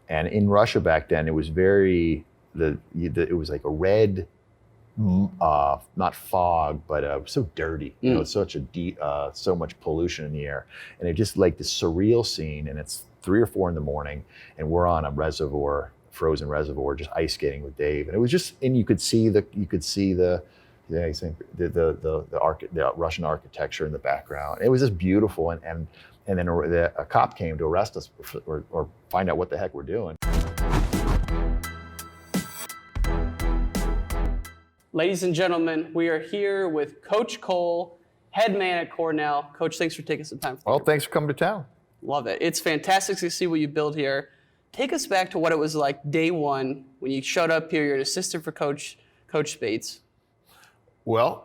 And in Russia back then, it was it was like a red, not fog, but so dirty. You know, it's such so much pollution in the air, and it just like this surreal scene. And it's 3 or 4 in the morning, and we're on a reservoir, frozen reservoir, just ice skating with Dave. And it was just, and you could see the Russian architecture in the background. It was just beautiful, and then a cop came to arrest us or find out what the heck we're doing. Ladies and gentlemen, we are here with Coach Koll, head man at Cornell. Coach, thanks for taking some time. Well, thanks for coming to town. Love it. It's fantastic to see what you build here. Take us back to what it was like day one when you showed up here. You're an assistant for Coach Spates. Well,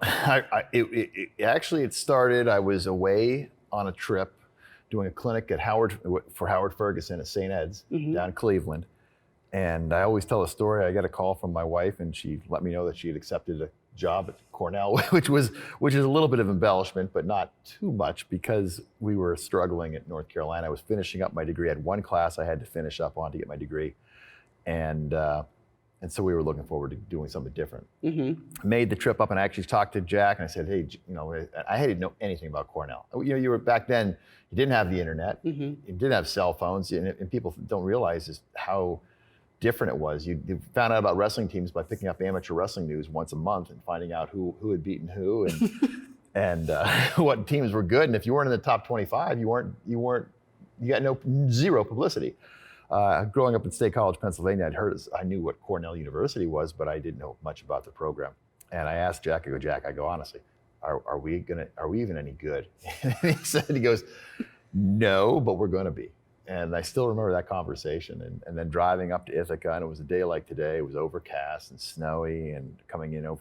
it started, I was away on a trip doing a clinic for Howard Ferguson at St. Ed's down in Cleveland. And I always tell a story. I got a call from my wife, and she let me know that she had accepted a job at Cornell, which is a little bit of embellishment, but not too much, because we were struggling at North Carolina. I was finishing up my degree. I had one class I had to finish up on to get my degree. And so we were looking forward to doing something different. I made the trip up, and I actually talked to Jack, and I said, hey, I didn't know anything about Cornell. You were back then, you didn't have the internet, you didn't have cell phones, and people don't realize just how different it was. You found out about wrestling teams by picking up amateur wrestling news once a month and finding out who had beaten who and what teams were good. And if you weren't in the top 25, you got zero publicity. Growing up at State College, Pennsylvania, I knew what Cornell University was, but I didn't know much about the program. And I asked Jack, honestly, are we even any good? And he goes, no, but we're gonna be. And I still remember that conversation. And then driving up to Ithaca, and it was a day like today. It was overcast and snowy, and coming into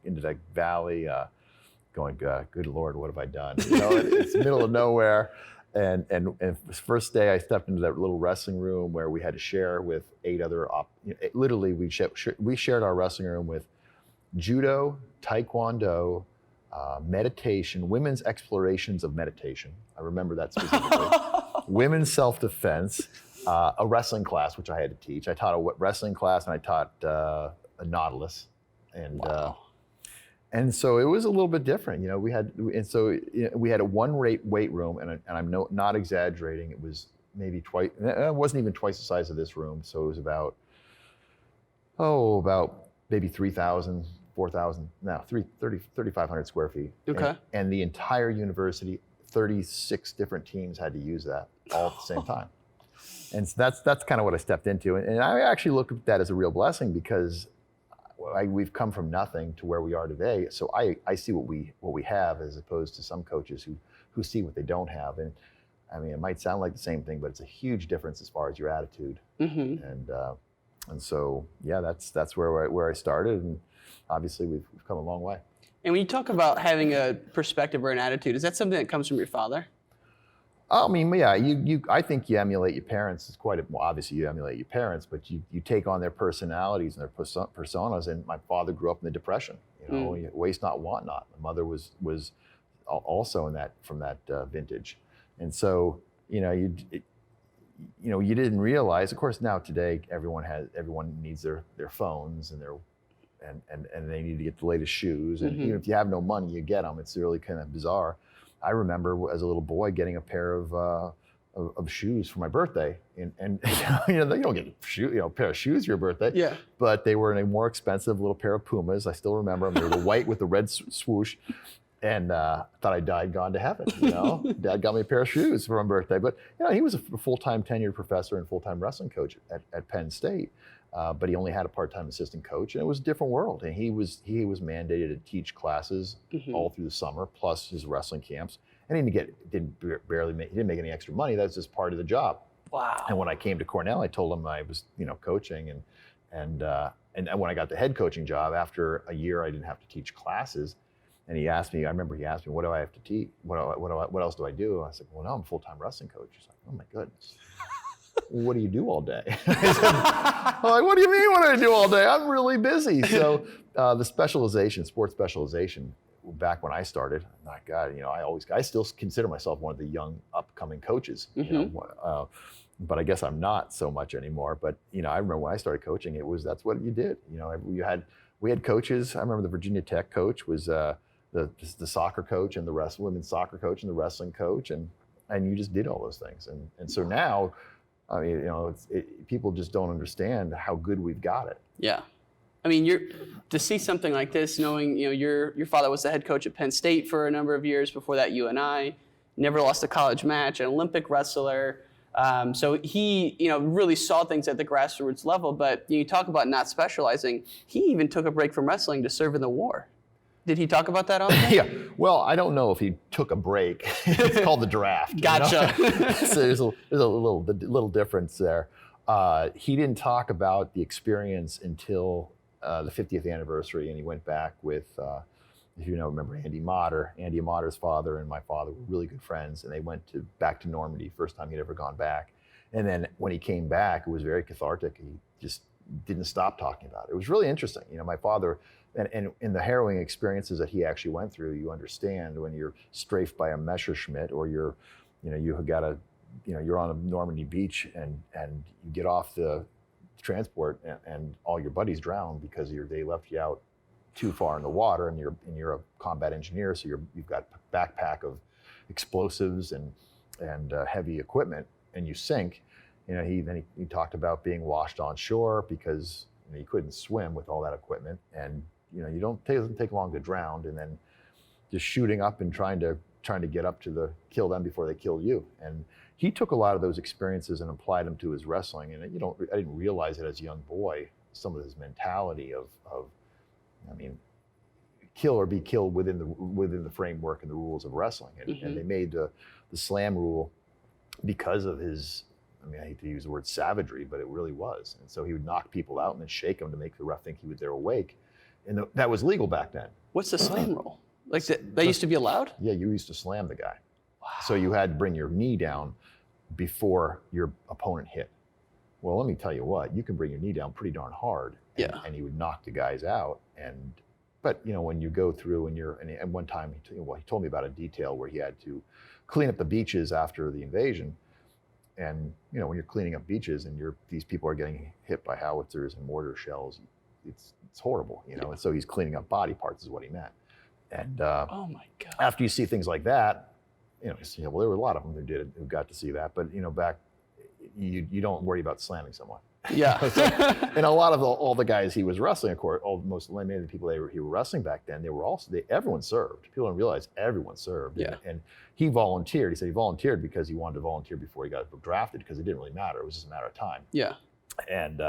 the valley, going, good Lord, what have I done? It's middle of nowhere. And the first day I stepped into that little wrestling room where we had to share with 8 other, literally we shared our wrestling room with judo, taekwondo, meditation, women's explorations of meditation. I remember that specifically. Women's self-defense, a wrestling class, which I had to teach. I taught a wrestling class, and I taught a nautilus. And wow. And so it was a little bit different. We had a one weight room, and I'm not exaggerating. It was maybe twice. It wasn't even twice the size of this room. So it was about maybe 3,000, 4,000, 3,500 square feet. Okay. And the entire university, 36 different teams had to use that all at the same time. And so that's kind of what I stepped into. And I actually look at that as a real blessing, because we've come from nothing to where we are today. So I see what we have, as opposed to some coaches who see what they don't have. And I mean, it might sound like the same thing, but it's a huge difference as far as your attitude. And so, yeah, that's where I started. And obviously we've come a long way. And when you talk about having a perspective or an attitude, is that something that comes from your father? I mean, yeah, I think you emulate your parents. It's obviously you emulate your parents, but you take on their personalities and their personas. And my father grew up in the Depression, waste not, want not. My mother was also from that vintage. And so, you didn't realize, of course, now today, everyone needs their phones and and they need to get the latest shoes. And even if you have no money, you get them. It's really kind of bizarre. I remember as a little boy getting a pair of shoes for my birthday, and you don't get a pair of shoes for your birthday. Yeah. But they were in a more expensive little pair of Pumas. I still remember them. They were the white with the red swoosh, and I thought I died, gone to heaven. Dad got me a pair of shoes for my birthday. But he was a full-time tenured professor and full-time wrestling coach at Penn State. But he only had a part-time assistant coach, and it was a different world. And he was mandated to teach classes all through the summer, plus his wrestling camps. And he didn't make any extra money. That's just part of the job. Wow. And when I came to Cornell, I told him I was coaching, and when I got the head coaching job after a year, I didn't have to teach classes. And I remember he asked me, what do I have to teach? What else do I do? I said, well, no, I'm a full-time wrestling coach. He's like, oh my goodness. What do you do all day? I'm like, what do you mean what do I do all day? I'm really busy. So the sports specialization, back when I started, my God, I still consider myself one of the young upcoming coaches. but I guess I'm not so much anymore. But I remember when I started coaching, that's what you did. We had coaches. I remember the Virginia Tech coach was the soccer coach and the women's soccer coach and the wrestling coach, and you just did all those things. And so now, I mean, people just don't understand how good we've got it. Yeah. I mean, to see something like this, knowing your father was the head coach at Penn State for a number of years. Before that, UNI, never lost a college match, an Olympic wrestler. So he, really saw things at the grassroots level. But you talk about not specializing. He even took a break from wrestling to serve in the war. Did he talk about that on there? Yeah. Well, I don't know if he took a break. It's called the draft. Gotcha. So there's a little difference there. He didn't talk about the experience until the 50th anniversary, and he went back with, if you remember Andy Motter. Andy Motter's father and my father were really good friends, and they went back to Normandy, first time he'd ever gone back. And then when he came back, it was very cathartic. He just didn't stop talking about it. It was really interesting. My father, and in the harrowing experiences that he actually went through, you understand when you're strafed by a Messerschmitt, or you're on a Normandy beach and you get off the transport and all your buddies drown because they left you out too far in the water, and you're a combat engineer, so you've got a backpack of explosives and heavy equipment, and you sink. He talked about being washed on shore because you couldn't swim with all that equipment, and it doesn't take long to drown, and then just shooting up and trying to get up to kill them before they kill you. And he took a lot of those experiences and applied them to his wrestling. And I didn't realize it as a young boy, some of his mentality of kill or be killed within the framework and the rules of wrestling. And they made the slam rule because of his, I hate to use the word savagery, but it really was. And so he would knock people out and then shake them to make the ref think they're awake. And that was legal back then. What's the slam rule? Like that used to be allowed? Yeah, you used to slam the guy. Wow. So you had to bring your knee down before your opponent hit. Well, let me tell you what, you can bring your knee down pretty darn hard, and he would knock the guys out. But when you go through and one time he told me about a detail where he had to clean up the beaches after the invasion. And when you're cleaning up beaches and these people are getting hit by howitzers and mortar shells, it's horrible, And so he's cleaning up body parts is what he meant. And oh my God! After you see things like that, there were a lot of them who got to see that. But back, you don't worry about slamming someone. Yeah. And a lot of all the guys he was wrestling, of course, many of the people he were wrestling back then, everyone served. People don't realize everyone served. Yeah. And he volunteered. He said he volunteered because he wanted to volunteer before he got drafted, because it didn't really matter. It was just a matter of time. Yeah. And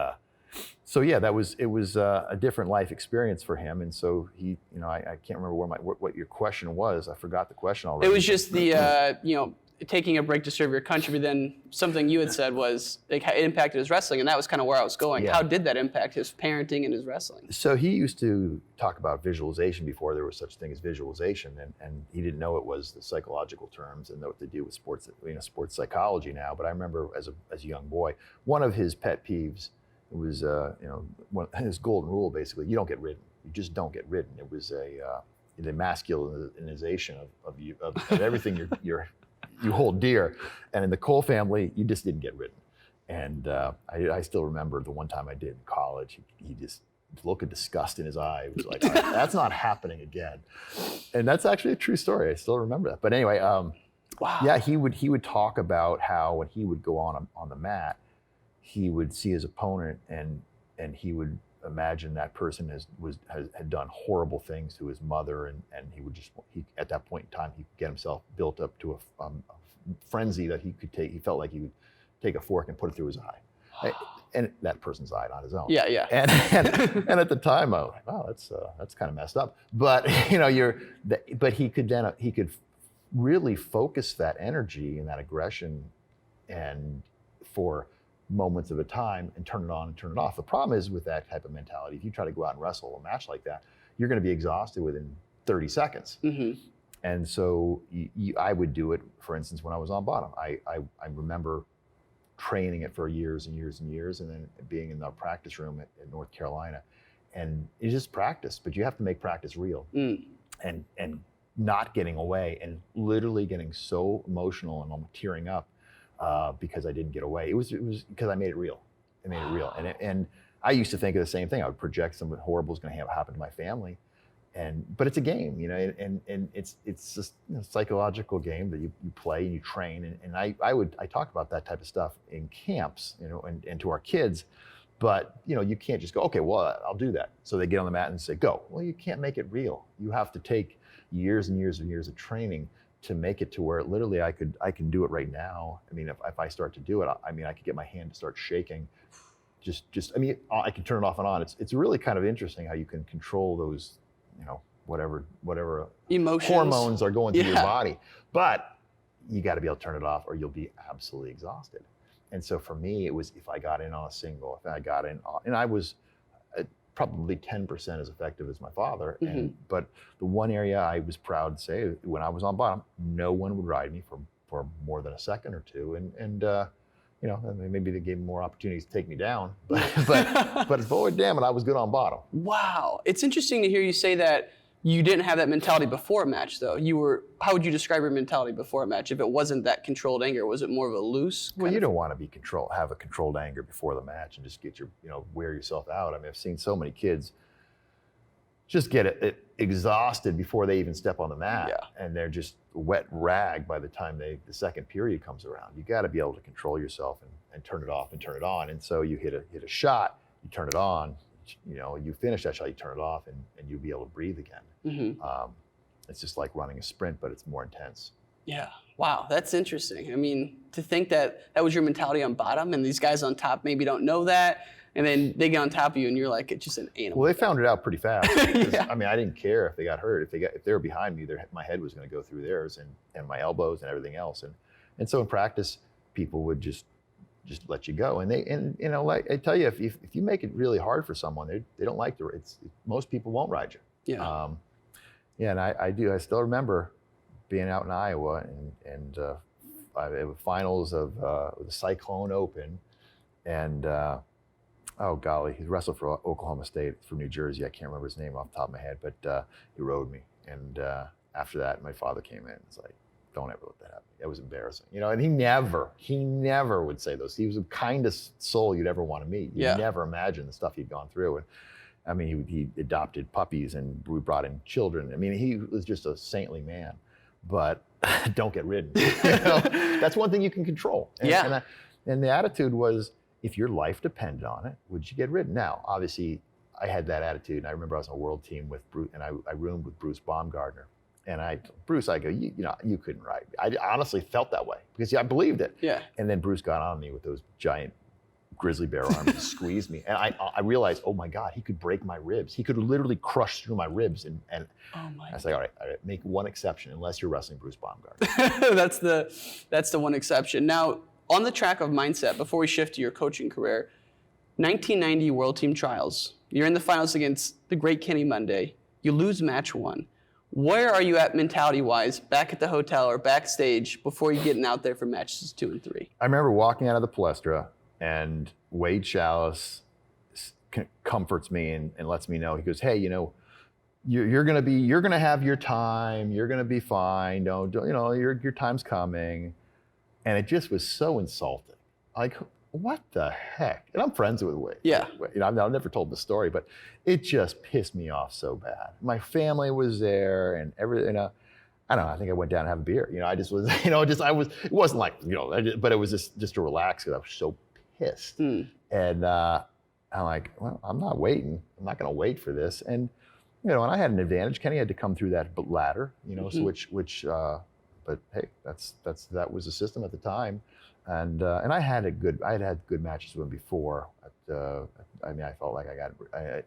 so yeah, it was a different life experience for him. And so he, I can't remember what your question was. I forgot the question already. It was just the taking a break to serve your country, but then something you had said was it impacted his wrestling, and that was kind of where I was going. Yeah. How did that impact his parenting and his wrestling? So he used to talk about visualization before there was such thing as visualization, and he didn't know it was the psychological terms and what they do with sports, sports psychology now. But I remember as a young boy, one of his pet peeves was, his golden rule basically: you don't get ridden. You just don't get ridden. It was the masculinization of everything you hold dear. And in the Koll family, you just didn't get ridden. And I still remember the one time I did in college, he just, the look of disgust in his eye, it was like, all right, that's not happening again. And that's actually a true story. I still remember that. But anyway, wow. Yeah, he would talk about how when he would go on the mat, he would see his opponent and he would imagine that person had done horrible things to his mother, and he at that point in time he could get himself built up to a frenzy that he felt like he would take a fork and put it through his eye, and that person's eye, not his own. Yeah. And at the time I was like, wow, that's kind of messed up. But but he could really focus that energy and that aggression and for moments of a time and turn it on and turn it off. The problem is with that type of mentality, if you try to go out and wrestle a match like that, you're going to be exhausted within 30 seconds. Mm-hmm. And so I would do it, for instance, when I was on bottom. I remember training it for years and years and years, and then being in the practice room at North Carolina. And it's just practice, but you have to make practice real. And not getting away and literally getting so emotional and I'm tearing up because I didn't get away. It was because I made it real. I made it real. And I used to think of the same thing. I would project something horrible is going to happen to my family. But it's a game, and it's just a psychological game that you play and you train. And I talk about that type of stuff in camps, and to our kids. But you can't just go, okay, well, I'll do that. So they get on the mat and say, go. Well, you can't make it real. You have to take years and years and years of training to make it to where literally I can do it right now. I mean, if I start to do it, I could get my hand to start shaking. I can turn it off and on. It's really kind of interesting how you can control those, whatever emotions, hormones are going through your body. But you got to be able to turn it off or you'll be absolutely exhausted. And so for me, it was if I got in on a single, if I got in, and I was probably 10% as effective as my father. But the one area I was proud to say, when I was on bottom, no one would ride me for more than a second or two. And maybe they gave me more opportunities to take me down, but boy, damn it, I was good on bottom. Wow. It's interesting to hear you say that you didn't have that mentality before a match, though. How would you describe your mentality before a match? If it wasn't that controlled anger, was it more of a loose? Well, you don't want to have a controlled anger before the match and just get wear yourself out. I mean, I've seen so many kids just get exhausted before they even step on the mat, and they're just a wet rag by the time the second period comes around. You got to be able to control yourself and turn it off and turn it on. And so you hit a shot, you turn it on, you finish that shot, you turn it off, and you'll be able to breathe again. It's just like running a sprint, but it's more intense. Yeah. Wow, that's interesting. I mean, to think that was your mentality on bottom, and these guys on top maybe don't know that. And then they get on top of you, and you're like, it's just an animal. Well, they found it out pretty fast. I mean, I didn't care if they got hurt. If they were behind me, my head was going to go through theirs, and my elbows and everything else. And so in practice, people would just let you go. And like I tell you, if you make it really hard for someone, they don't like most people won't ride you. Yeah. And I still remember being out in Iowa and finals of the Cyclone Open, and. Oh golly, he wrestled for Oklahoma State from New Jersey. I can't remember his name off the top of my head, but he rode me. And after that, my father came in and was like, don't ever let that happen. It was embarrassing. And he never would say those. He was the kindest soul you'd ever want to meet. You'd never imagine the stuff he'd gone through. And I mean, he adopted puppies and we brought in children. I mean, he was just a saintly man, but don't get ridden. That's one thing you can control. And the attitude was, if your life depended on it, would you get ridden? Now, obviously, I had that attitude, and I remember I was on a world team with Bruce, and I roomed with Bruce Baumgartner. And I go, you couldn't ride me. I honestly felt that way because I believed it. Yeah. And then Bruce got on me with those giant grizzly bear arms and squeezed me. And I realized, oh my God, he could break my ribs. He could literally crush through my ribs. And I was like, all right, make one exception unless you're wrestling Bruce Baumgartner. That's the one exception. Now, on the track of mindset, before we shift to your coaching career, 1990 World Team Trials. You're in the finals against the great Kenny Monday. You lose match 1. Where are you at mentality-wise, back at the hotel or backstage, before you getting out there for matches 2 and 3? I remember walking out of the Palestra, and Wade Chalice comforts me and lets me know. He goes, hey, you're gonna have your time. You're gonna be fine. Your time's coming. And it just was so insulting. Like, what the heck? And I'm friends with Wade. Yeah. I've never told the story, but it just pissed me off so bad. My family was there and everything. I don't know. I think I went down and have a beer. I just was, it wasn't like, but it was just to relax because I was so pissed. And I'm like, well, I'm not waiting. I'm not going to wait for this. And, and I had an advantage. Kenny had to come through that ladder, so but hey, that was the system at the time, and I had had good matches with him before. I felt like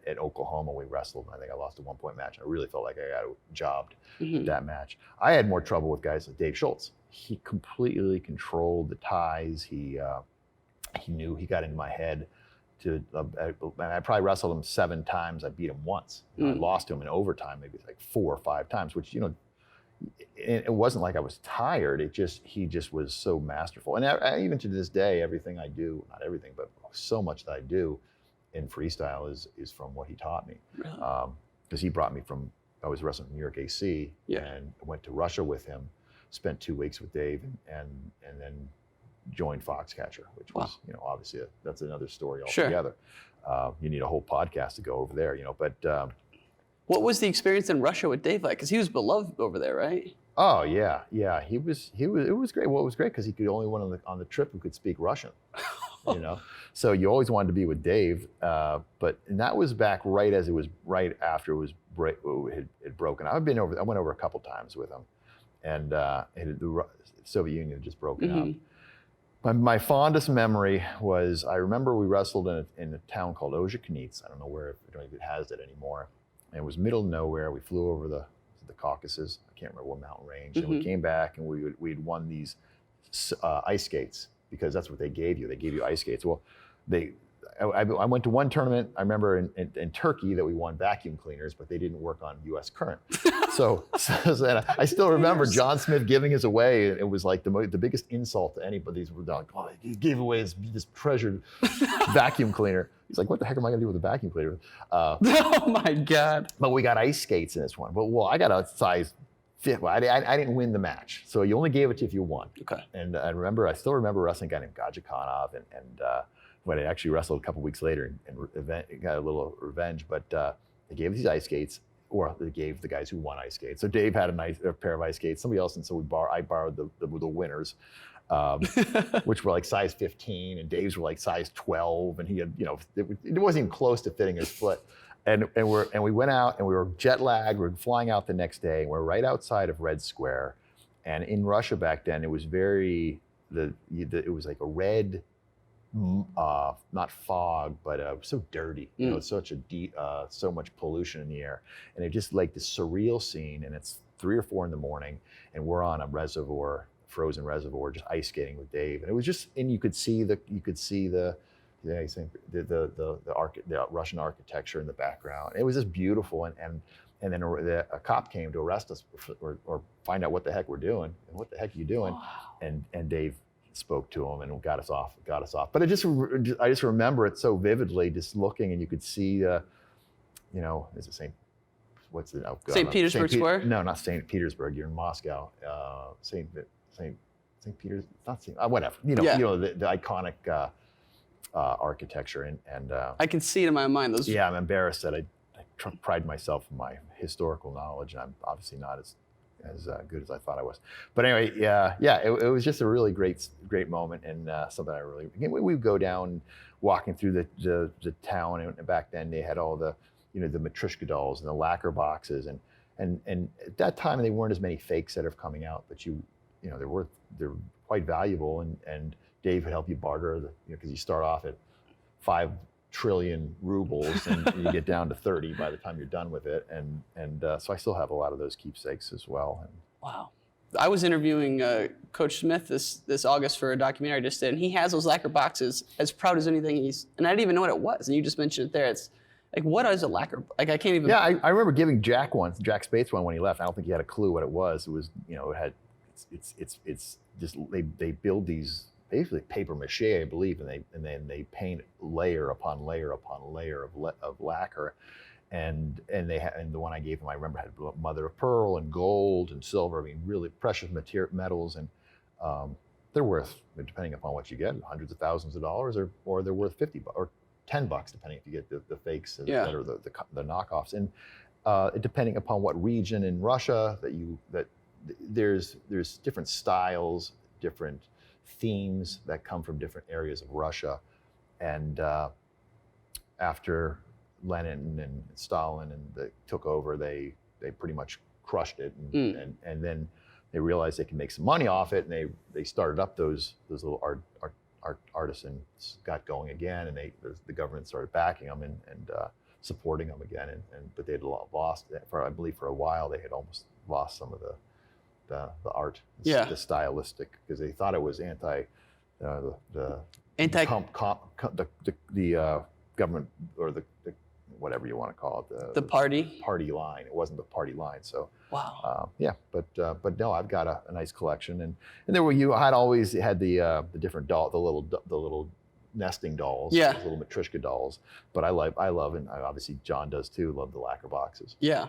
at Oklahoma we wrestled. I think I lost a 1-point match. I really felt like I got jobbed that match. I had more trouble with guys like Dave Schultz. He completely controlled the ties. He knew he got into my head. And I probably wrestled him 7 times. I beat him once. I lost to him in overtime, maybe like 4 or 5 times, which it wasn't like I was tired. He just was so masterful. And even to this day, everything I do, not everything, but so much that I do in freestyle is from what he taught me. Because he brought me I was wrestling in New York AC and went to Russia with him, spent 2 weeks with Dave, and then joined Foxcatcher, which was, obviously that's another story Sure. altogether. You need a whole podcast to go over there, but. What was the experience in Russia with Dave like? Because he was beloved over there, right? Oh yeah. It was great. Well, it was great because he could only one on the trip who could speak Russian, So you always wanted to be with Dave, and that was back right after it had broken. I went over a couple times with him, and the Soviet Union had just broken up. My fondest memory was I remember we wrestled in a town called Ozhiknits. I don't know if it has it anymore. And it was middle of nowhere. We flew over the Caucasus. I can't remember what mountain range. And we came back and we'd won these ice skates because that's what they gave you. They gave you ice skates. Well, I went to one tournament, I remember in Turkey, that we won vacuum cleaners, but they didn't work on U.S. current. So I still remember John Smith giving us away. It was like the biggest insult to anybody. These were like, oh, he gave away this treasured vacuum cleaner. He's like, what the heck am I gonna do with a vacuum cleaner? Oh my God. But we got ice skates in this one. But I got a size 5. Well, I didn't win the match. So you only gave it to you if you won. Okay. And I still remember wrestling a guy named Gajakanov and when I actually wrestled a couple weeks later and got a little revenge, but they gave these ice skates, or they gave the guys who won ice skates. So Dave had a pair of ice skates, somebody else, and so I borrowed the winners, which were like size 15, and Dave's were like size 12, and he had, it wasn't even close to fitting his foot. And we went out and we were jet lagged. We were flying out the next day. And we're right outside of Red Square, and in Russia back then, it was it was like a red. Not fog, but so dirty. Such so much pollution in the air, and it's just like this surreal scene. And it's 3 or 4 in the morning, and we're on a frozen reservoir, just ice skating with Dave. And it was just, and you could see the Russian architecture in the background. It was just beautiful, and then a cop came to arrest us or find out what the heck we're doing, and what the heck are you doing, and Dave spoke to him and got us off. But I just remember it so vividly, just looking, and you could see, is it St. Petersburg Square? No, not St. Petersburg. You're in Moscow. St. Peter's, not St. Whatever. The iconic architecture and. I can see it in my mind. Yeah, I'm embarrassed that I pride myself in my historical knowledge, and I'm obviously not as good as I thought I was. But anyway, it was just a really great moment, and something we would go down walking through the town, and back then they had all the the Matryoshka dolls and the lacquer boxes, and at that time there weren't as many fakes that are coming out, but they're quite valuable, and Dave would help you barter because you start off at 5 trillion rubles and you get down to 30 by the time you're done with it, and so I still have a lot of those keepsakes as well. Wow. I was interviewing Coach Smith this August for a documentary I just did, and he has those lacquer boxes as proud as anything and I didn't even know what it was, and you just mentioned it there. It's like, what is a lacquer? Like, I can't even. Yeah, I remember giving Jack Spates one when he left. I don't think he had a clue what it was. It was, it's just they build these basically paper mache, I believe, and then they paint layer upon layer upon layer of lacquer, and the one I gave him, I remember, had mother of pearl and gold and silver. I mean, really precious metals, and they're worth, depending upon what you get, hundreds of thousands of dollars, or they're worth $50 or $10, depending if you get the fakes that are the knockoffs, and depending upon what region in Russia that there's different styles, different themes that come from different areas of Russia, and after Lenin and Stalin they took over, they pretty much crushed it, and then they realized they can make some money off it, and they started up those little artisans got going again, and the government started backing them and supporting them again, but they'd lost I believe for a while they had almost lost some of the art, the stylistic, because they thought it was government, or the whatever you want to call it, the party line. It wasn't the party line. So wow. But no, I've got a nice collection, and there were I had always had the different the little nesting dolls, yeah, those little Matryoshka dolls. But I love, and obviously John does too, love the lacquer boxes. Yeah,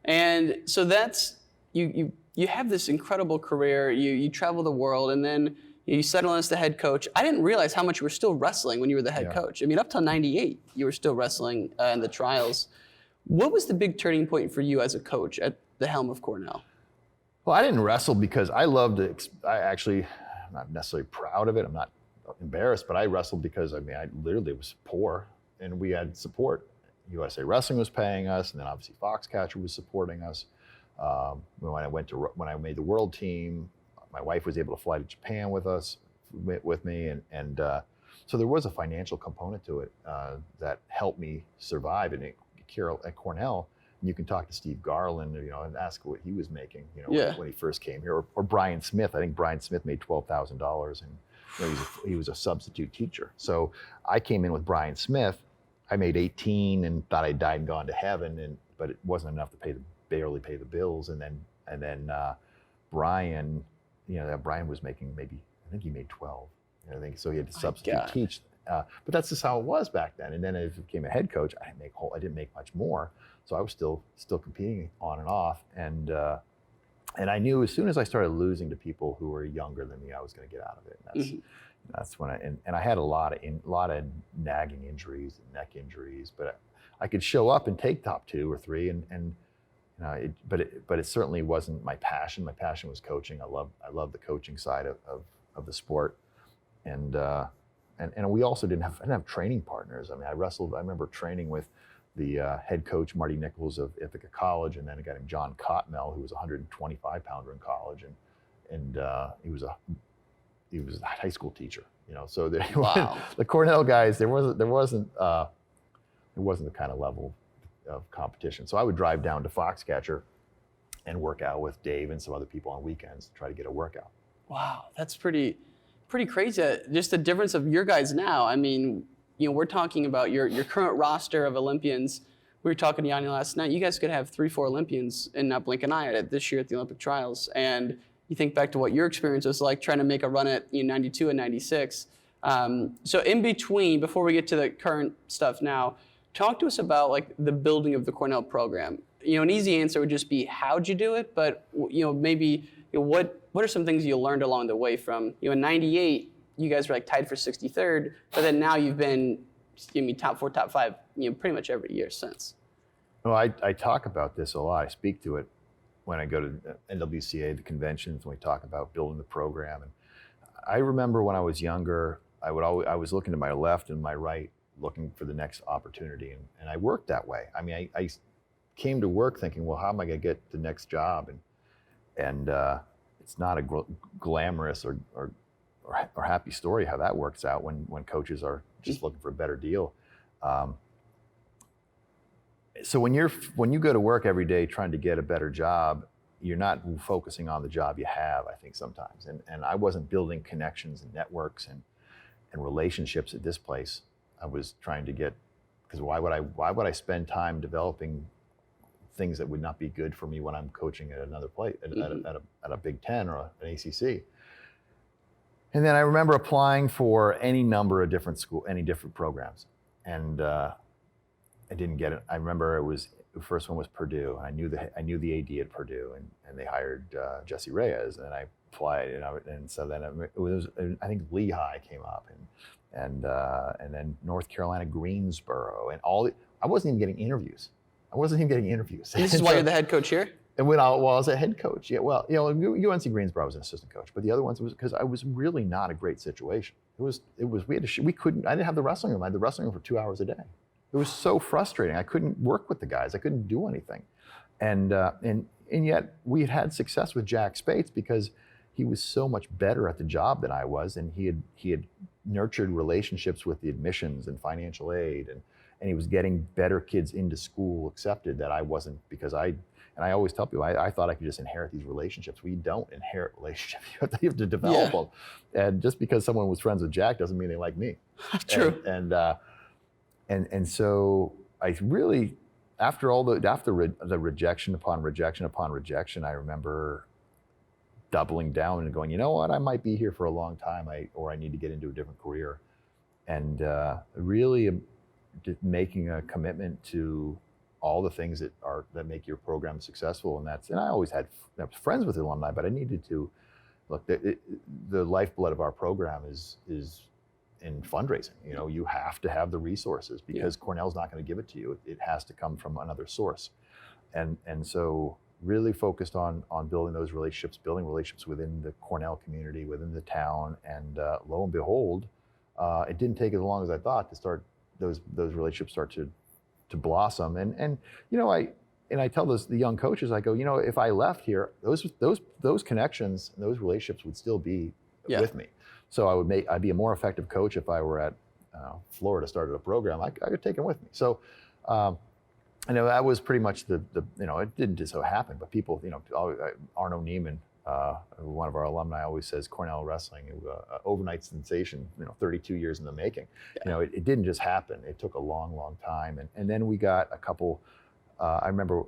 and so that's you have this incredible career. You travel the world, and then You settle in as the head coach. I didn't realize how much you were still wrestling when you were the head coach. I mean, up till '98, you were still wrestling in the trials. What was the big turning point for you as a coach at the helm of Cornell? Well, I didn't wrestle because I loved it. I'm not necessarily proud of it. I'm not embarrassed, but I wrestled because, I mean, I literally was poor and we had support. USA Wrestling was paying us, and then obviously Foxcatcher was supporting us. When I made the world team, my wife was able to fly to Japan with me, and so there was a financial component to it that helped me survive. And at Cornell, you can talk to Steve Garland, and ask what he was making, when he first came here, or Brian Smith. I think Brian Smith made $12,000, and he was a substitute teacher. So I came in with Brian Smith. I made 18 and thought I died and gone to heaven, but it wasn't enough to barely pay the bills. And then Brian, Brian was making I think he made 12. I think so. He had to substitute teach. But that's just how it was back then. And then as I became a head coach, I didn't make much more. So I was still competing on and off. And I knew as soon as I started losing to people who were younger than me, I was going to get out of it. And that's when I had a lot of nagging injuries and neck injuries, but I could show up and take top 2 or 3, but it certainly wasn't my passion. My passion was coaching. I love the coaching side of the sport, and we also didn't have training partners. I mean, I remember training with the head coach Marty Nichols of Ithaca College, and then a guy named John Cotmell, who was a 125-pounder in college, and he was a high school teacher, So the Cornell guys, there wasn't the kind of level of competition. So I would drive down to Foxcatcher and work out with Dave and some other people on weekends to try to get a workout. Wow, that's pretty crazy. Just the difference of your guys now. I mean, we're talking about your current roster of Olympians. We were talking to Yanni last night. You guys could have 3-4 Olympians and not blink an eye this year at the Olympic trials. And you think back to what your experience was like trying to make a run at 92 and 96. So in between, before we get to the current stuff now, talk to us about like the building of the Cornell program. An easy answer would just be how'd you do it, but maybe what are some things you learned along the way from in '98 you guys were like tied for 63rd, but then now you've been top 4, top 5, pretty much every year since. Well, I talk about this a lot. I speak to it when I go to NWCA, the conventions, when we talk about building the program. And I remember when I was younger, I was looking to my left and my right, looking for the next opportunity. And I worked that way. I mean, I came to work thinking, well, how am I going to get the next job? And it's not a glamorous or happy story how that works out when coaches are just looking for a better deal. So when you go to work every day trying to get a better job, you're not focusing on the job you have, I think sometimes. And I wasn't building connections and networks and relationships at this place. I was trying to get, because why would I spend time developing things that would not be good for me when I'm coaching at another place, at a Big Ten or an ACC. And then I remember applying for any number of different programs, and I didn't get it. I remember the first one was Purdue. I knew the AD at Purdue, and they hired Jesse Reyes, and I applied, and so then it was, I think Lehigh came up, and then North Carolina Greensboro, and I wasn't even getting interviews. This is why you're the head coach here? And when I was a head coach, UNC Greensboro, I was an assistant coach, but the other ones was because I was really not a great situation. I didn't have the wrestling room. I had the wrestling room for 2 hours a day. It was so frustrating. I couldn't work with the guys. I couldn't do anything. And yet we had success with Jack Spates because he was so much better at the job than I was, and he had nurtured relationships with the admissions and financial aid, and he was getting better kids into school accepted that I wasn't, because I always tell people, I thought I could just inherit these relationships. We don't inherit relationships. You have to develop them. And just because someone was friends with Jack doesn't mean they like me. True. And so I really, after the rejection upon rejection upon rejection, I remember doubling down and going, you know what, I might be here for a long time, or I need to get into a different career. And really making a commitment to all the things that make your program successful. And I always had, I was friends with the alumni, but I needed to look, the lifeblood of our program is in fundraising. You know, you have to have the resources because Cornell's not going to give it to you. It has to come from another source. And so really focused on building those relationships, building relationships within the Cornell community, within the town. And lo and behold, it didn't take as long as I thought to start those relationships start to blossom. And you know, I tell the young coaches, I go, you know, if I left here, those connections and those relationships would still be with me. So I'd be a more effective coach if I were at Florida, started a program. I could take them with me. So, I know that was pretty much the you know, it didn't just so happen, but people, you know, Arno Neiman, one of our alumni, always says Cornell wrestling, overnight sensation, you know, 32 years in the making. You know, it didn't just happen. It took a long, long time. And then we got a couple, I remember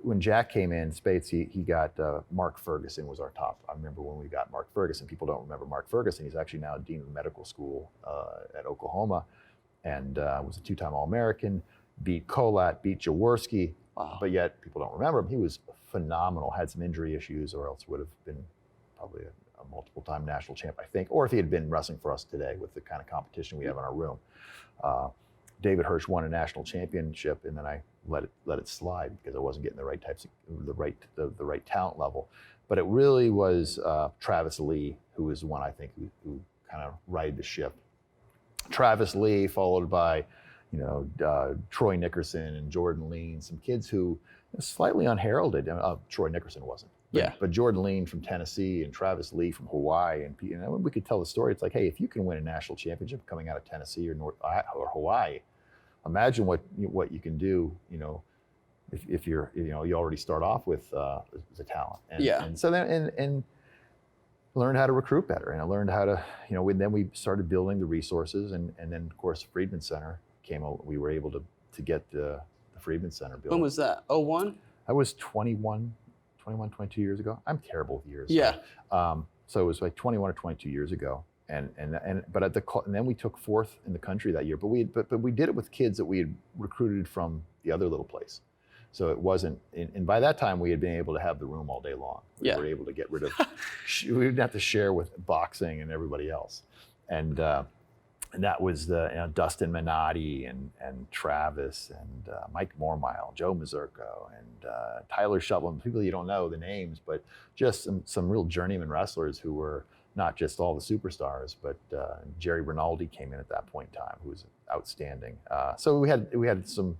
when Jack came in, Spates, he got Mark Ferguson was our top. I remember when we got Mark Ferguson. People don't remember Mark Ferguson. He's actually now dean of medical school at Oklahoma, and was a two-time All-American, beat Koll, beat Jaworski, but yet people don't remember him. He was phenomenal, had some injury issues, or else would have been probably a multiple-time national champ, I think, or if he had been wrestling for us today with the kind of competition we have in our room. David Hirsch won a national championship, and then I let it slide because I wasn't getting the right types of the right talent level. But it really was Travis Lee who was the one I think who kind of righted the ship. Travis Lee, followed by, you know, Troy Nickerson and Jordan Lean, some kids who slightly unheralded. Troy Nickerson wasn't. But Jordan Lean from Tennessee and Travis Lee from Hawaii, and you know, we could tell the story. It's like, hey, if you can win a national championship coming out of Tennessee or Hawaii, imagine what you can do. You know, if you're, you know, you already start off with the talent. And so then and learned how to recruit better, and I learned how to, you know, then we started building the resources, and then of course the Friedman Center came. We were able to get the Friedman Center built. When was that? 01? I was 21, 22 years ago. I'm terrible with years. Yeah. So it was like 21 or 22 years ago, and then we took fourth in the country that year. But we did it with kids that we had recruited from the other little place. So it wasn't, and by that time we had been able to have the room all day long. We were able to get rid of, we didn't have to share with boxing and everybody else, and that was Dustin Minotti and Travis and Mike Mormile, Joe Mazurko, and Tyler Shutlin, people you don't know the names, but just some real journeyman wrestlers who were not just all the superstars, but Jerry Rinaldi came in at that point in time, who was outstanding. So we had some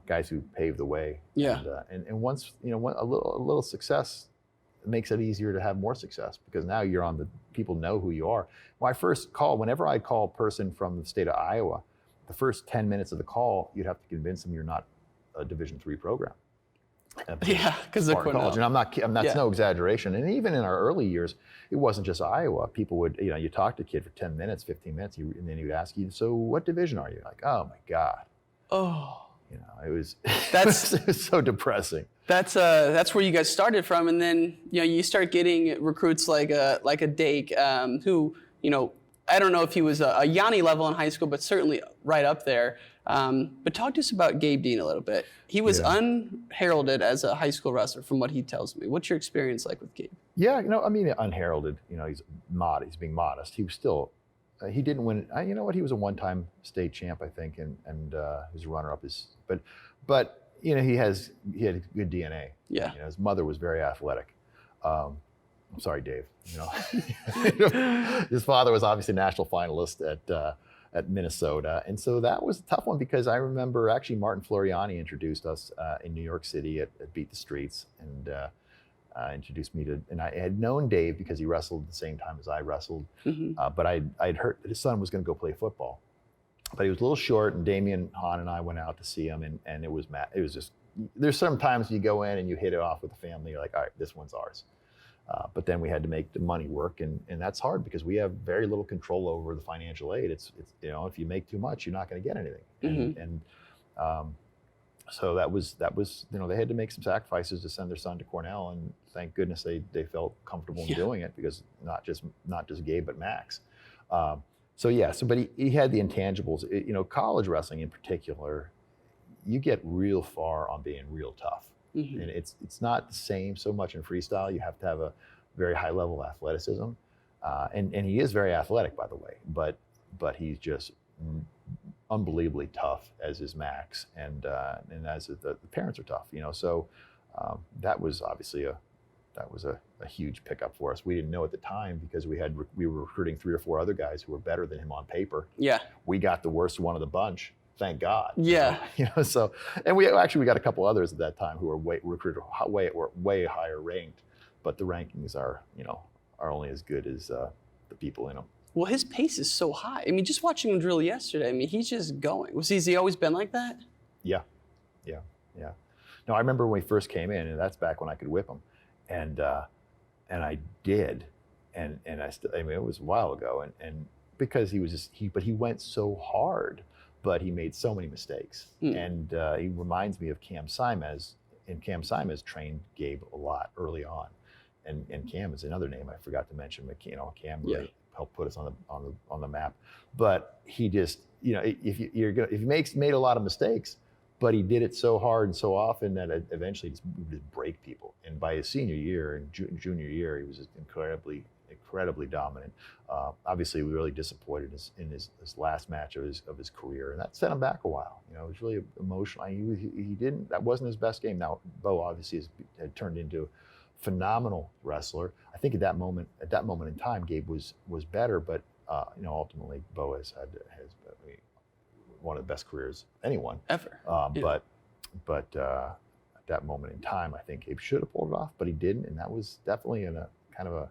guys who paved the way. And once, you know, a little success makes it easier to have more success, because now you're on people know who you are. Whenever I call a person from the state of Iowa, the first 10 minutes of the call, you'd have to convince them you're not a Division III program. Because of Cornell. And that's no exaggeration. And even in our early years, it wasn't just Iowa. People would, you know, you talk to a kid for 10 minutes, 15 minutes, and then he would ask you, so what division are you? Like, oh my God. Oh. You know, it was so depressing. That's where you guys started from, and then, you know, you start getting recruits like a Dake, who, you know, I don't know if he was a Yanni level in high school, but certainly right up there. But talk to us about Gabe Dean a little bit. He was unheralded as a high school wrestler, from what he tells me. What's your experience like with Gabe? Yeah, you know, I mean, unheralded. You know, he's being modest. He was still. He didn't win. You know what? He was a one-time state champ, I think, and he was a runner-up. But you know, he had good DNA. Yeah. You know, his mother was very athletic. I'm sorry, Dave. You know, his father was obviously a national finalist at Minnesota, and so that was a tough one, because I remember actually Martin Floriani introduced us in New York City at Beat the Streets, and introduced me to, and I had known Dave because he wrestled at the same time as I wrestled, but I'd heard that his son was going to go play football, but he was a little short, and Damian Hahn and I went out to see him, and it was just, there's some times you go in and you hit it off with the family, you're like, all right, this one's ours. But then we had to make the money work, and that's hard because we have very little control over the financial aid. It's you know, if you make too much, you're not going to get anything. So that was you know, they had to make some sacrifices to send their son to Cornell, and thank goodness they felt comfortable in doing it, because not just Gabe but Max. But he had the intangibles. You know, college wrestling in particular, you get real far on being real tough. And it's not the same so much in freestyle. You have to have very high level of athleticism, and he is very athletic, by the way. But he's just unbelievably tough as is Max, and as the parents are tough, So that was obviously a huge pickup for us. We didn't know at the time because we were recruiting 3 or 4 other guys who were better than him on paper. Yeah. We got the worst one of the bunch, thank God. Yeah. So, and we got a couple others at that time who were way higher ranked, but the rankings are only as good as the people in them. Well, his pace is so high. I mean, just watching him drill yesterday, I mean, he's just going. Has he always been like that? Yeah. No, I remember when he first came in, and that's back when I could whip him, and I did, and I mean, it was a while ago, and because but he went so hard, but he made so many mistakes, and he reminds me of Cam Simez, and Cam Simez trained Gabe a lot early on, and Cam is another name I forgot to mention, but Cam really helped put us on the map, but he just if he made a lot of mistakes, but he did it so hard and so often that it eventually just break people. And by his senior year and junior year, he was just incredibly dominant. Obviously, we were really disappointed in his last match of his career, and that set him back a while. It was really emotional. That wasn't his best game. Now, Bo obviously had turned into a phenomenal wrestler. I think at that moment in time, Gabe was better, but ultimately Bo has one of the best careers anyone ever. But at that moment in time, I think Gabe should have pulled it off, but he didn't, and that was definitely in a kind of a,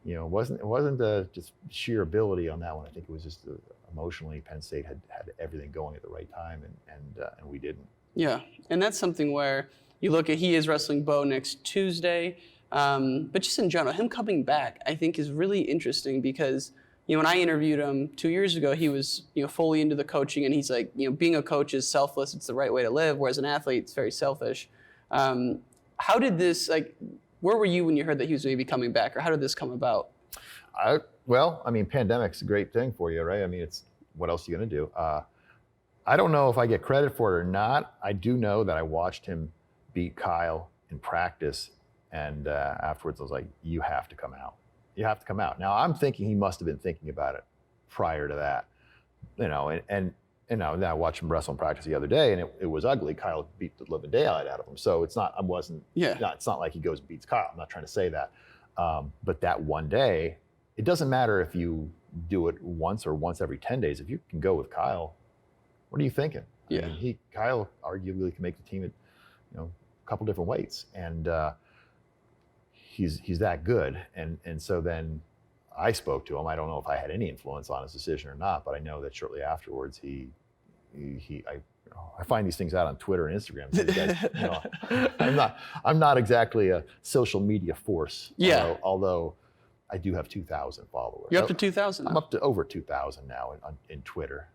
it wasn't just sheer ability on that one. I think it was just emotionally, Penn State had everything going at the right time, and we didn't. Yeah, and that's something where you look at, he is wrestling Bo next Tuesday, but just in general, him coming back, I think is really interesting because when I interviewed him 2 years ago, he was fully into the coaching, and he's like, being a coach is selfless. It's the right way to live. Whereas an athlete, it's very selfish. How did this where were you when you heard that he was maybe coming back, or how did this come about? Well, I mean, pandemic's a great thing for you, right? I mean, it's what else are you gonna do? I don't know if I get credit for it or not. I do know that I watched him beat Kyle in practice, and afterwards I was like, you have to come out. You have to come out. Now, I'm thinking he must have been thinking about it prior to that, and then I watched him wrestle in practice the other day, and it was ugly. Kyle beat the living daylight out of him. So it's not like he goes and beats Kyle. I'm not trying to say that. But that one day, it doesn't matter if you do it once or once every 10 days. If you can go with Kyle, what are you thinking? Yeah. I mean, Kyle arguably can make the team at a couple different weights, and he's that good, and so then I spoke to him. I don't know if I had any influence on his decision or not, but I know that shortly afterwards I find these things out on Twitter and Instagram. So you guys, I'm not exactly a social media force. Yeah. Although I do have 2,000 followers. You're up to 2,000? I'm up to over 2,000 now in Twitter.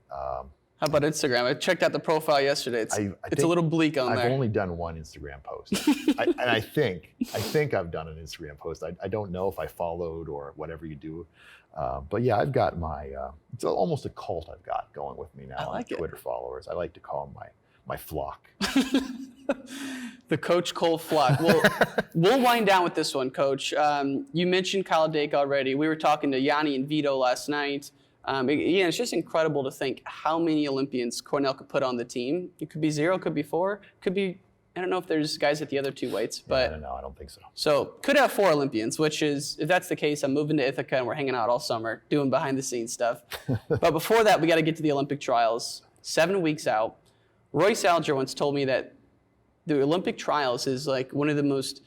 How about Instagram? I checked out the profile yesterday. It's a little bleak on there. I've only done one Instagram post. I think I've done an Instagram post. I don't know if I followed or whatever you do. But yeah, I've got it's almost a cult I've got going with me now on Twitter followers. I like to call them my flock. The Coach Koll flock. We'll wind down with this one, Coach. You mentioned Kyle Dake already. We were talking to Yanni and Vito last night. It's just incredible to think how many Olympians Cornell could put on the team. It could be 0, could be 4, could be, I don't know if there's guys at the other 2 weights, but I don't think so. So could have 4 Olympians, which is, if that's the case, I'm moving to Ithaca and we're hanging out all summer doing behind the scenes stuff. But before that, we got to get to the Olympic trials. 7 weeks out. Royce Alger once told me that the Olympic trials is like one of the most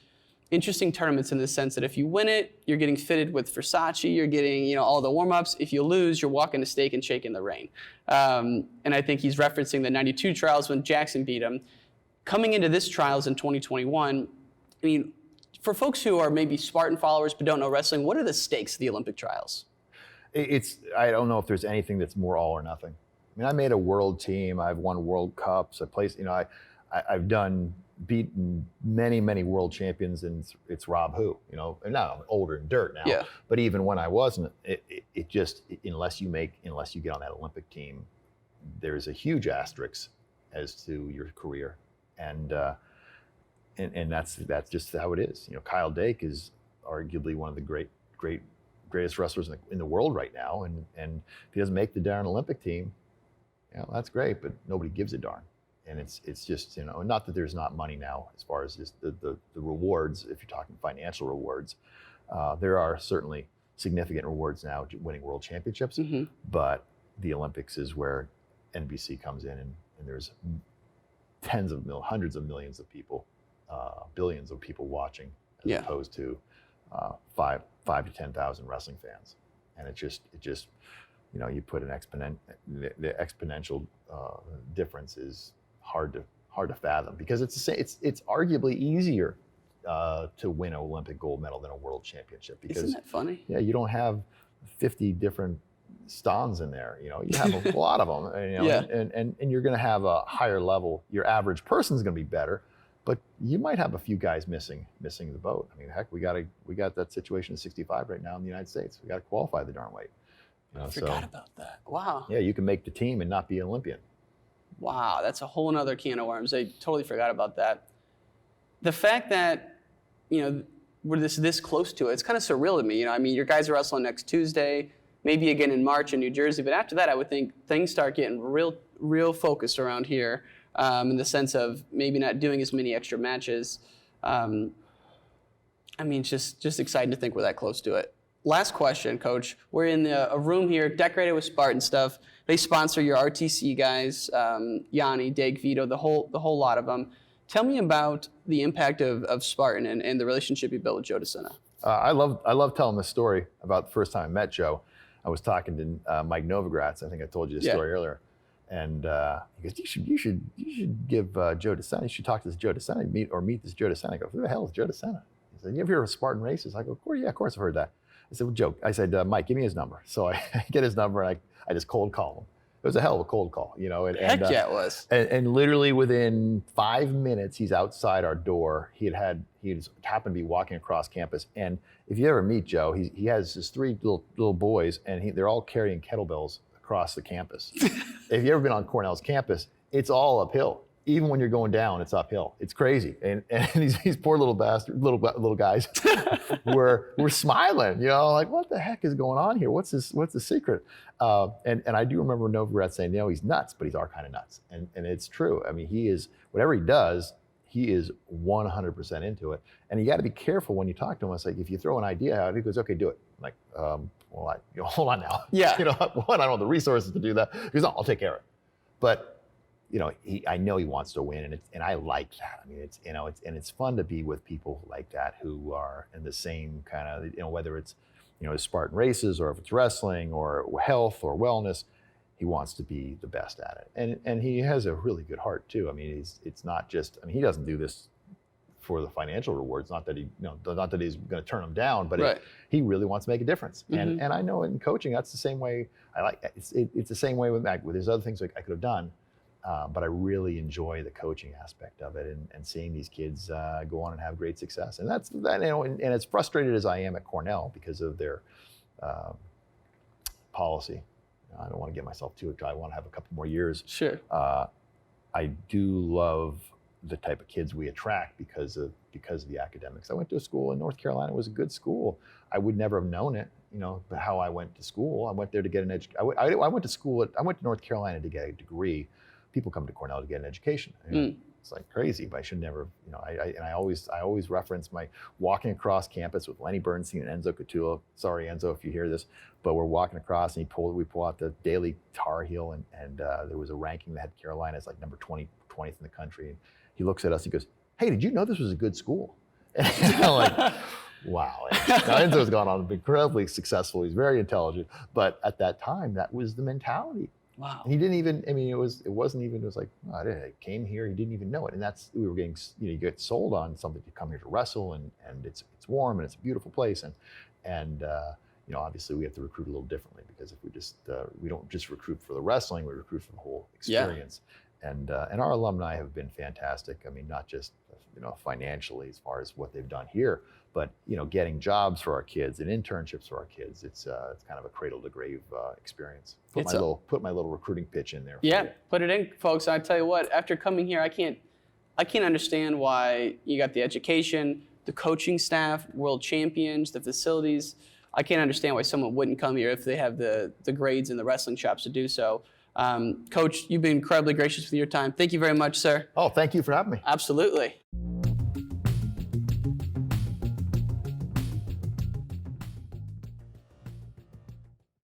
interesting tournaments in the sense that if you win it, you're getting fitted with Versace, you're getting all the warm-ups. If you lose, you're walking to Steak and Shake in the rain. And I think he's referencing the 92 trials when Jackson beat him. Coming into this trials in 2021, I mean, for folks who are maybe Spartan followers but don't know wrestling, what are the stakes of the Olympic trials? I don't know if there's anything that's more all or nothing. I mean, I made a world team. I've won World Cups. I've beaten many world champions, and it's Rob who, and now I'm older and dirt now. Yeah. But even when I wasn't, it just, unless you get on that Olympic team, there's a huge asterisk as to your career, and that's just how it is. Kyle Dake is arguably one of the greatest wrestlers in the world right now. And if he doesn't make the darn Olympic team, that's great, but nobody gives a darn. And it's just, not that there's not money now as far as just the rewards, if you're talking financial rewards. There are certainly significant rewards now winning world championships, but the Olympics is where NBC comes in, and there's hundreds of millions of people, billions of people watching, as opposed to 5 to 10,000 wrestling fans. And it just you put the exponential difference is hard to fathom, because it's arguably easier to win an Olympic gold medal than a world championship. Because, isn't that funny? Yeah, you don't have 50 different stans in there. You have a lot of them. And you're going to have a higher level. Your average person's going to be better, but you might have a few guys missing the boat. I mean, heck, we got that situation in 65 right now in the United States. We got to qualify the darn weight. I forgot about that. Wow. Yeah, you can make the team and not be an Olympian. Wow, that's a whole nother can of worms. I totally forgot about that. The fact that, we're this close to it, it's kind of surreal to me. I mean, your guys are wrestling next Tuesday, maybe again in March in New Jersey, but after that, I would think things start getting real focused around here, in the sense of maybe not doing as many extra matches. I mean, just exciting to think we're that close to it. Last question, Coach. We're in a room here decorated with Spartan stuff. They sponsor your RTC guys, Yanni, Dave, Vito, the whole lot of them. Tell me about the impact of Spartan and the relationship you built with Joe DeSena. I love telling this story about the first time I met Joe. I was talking to Mike Novogratz. I think I told you this story earlier. And he goes, you should give Joe DeSena. You should talk to this Joe DeSena, meet this Joe DeSena. I go, who the hell is Joe DeSena? He said, you ever heard of Spartan races? I go, of course I've heard that. I said, well, Joe. I said, Mike, give me his number. So I get his number, and I just cold call him. It was a hell of a cold call, Heck yeah, it was. And literally within 5 minutes, he's outside our door. He happened to be walking across campus. And if you ever meet Joe, he has his 3 little boys, and they're all carrying kettlebells across the campus. If you've ever been on Cornell's campus, it's all uphill. Even when you're going down, it's uphill. It's crazy. And these poor little little guys were smiling, like, what the heck is going on here? What's the secret? And I do remember Novogratz saying, he's nuts, but he's our kind of nuts. And it's true. I mean, he is, whatever he does, he is 100% into it. And you got to be careful when you talk to him. It's like, if you throw an idea out, he goes, okay, do it. I'm like, hold on now. Yeah. One, I don't have the resources to do that. He goes, no, I'll take care of it. But I know he wants to win, and I like that. I mean, it's fun to be with people like that who are in the same kind of, whether it's, Spartan races, or if it's wrestling or health or wellness, he wants to be the best at it. And he has a really good heart too. I mean, it's not just, he doesn't do this for the financial rewards. Not that he's going to turn them down, but he really wants to make a difference. And I know in coaching, that's the same way. It's the same way with Mac. There's other things I could have done. But I really enjoy the coaching aspect of it, and seeing these kids go on and have great success. And that's that, and as frustrated as I am at Cornell because of their policy. I don't want to get myself too excited. I want to have a couple more years. Sure. I do love the type of kids we attract because of the academics. I went to a school in North Carolina. It was a good school. I would never have known it, but how I went to school. I went there to get an education. I went to North Carolina to get a degree. People come to Cornell to get an education. It's like crazy, but I should never, I always reference my walking across campus with Lenny Bernstein and Enzo Catullo. Sorry, Enzo, if you hear this, but we're walking across, and we pull out the Daily Tar Heel, and there was a ranking that had Carolina as like number 20th in the country. And he looks at us, he goes, hey, did you know this was a good school? And I'm like, wow. Now, Enzo's gone on to be incredibly successful. He's very intelligent, but at that time, that was the mentality. Wow. And he didn't even, it was like, I came here, he didn't even know it. And we were getting, you get sold on something to come here to wrestle, and it's warm, and it's a beautiful place. And obviously we have to recruit a little differently, because if we don't just recruit for the wrestling, we recruit for the whole experience. Yeah. And our alumni have been fantastic. I mean, not just, financially as far as what they've done here, but, getting jobs for our kids and internships for our kids. It's kind of a cradle to grave experience. Put my little recruiting pitch in there. Yeah, put it in, folks. I tell you what, after coming here, I can't understand why you got the education, the coaching staff, world champions, the facilities. I can't understand why someone wouldn't come here if they have the grades and the wrestling chops to do so. Coach, you've been incredibly gracious with your time. Thank you very much, sir. Oh, thank you for having me. Absolutely.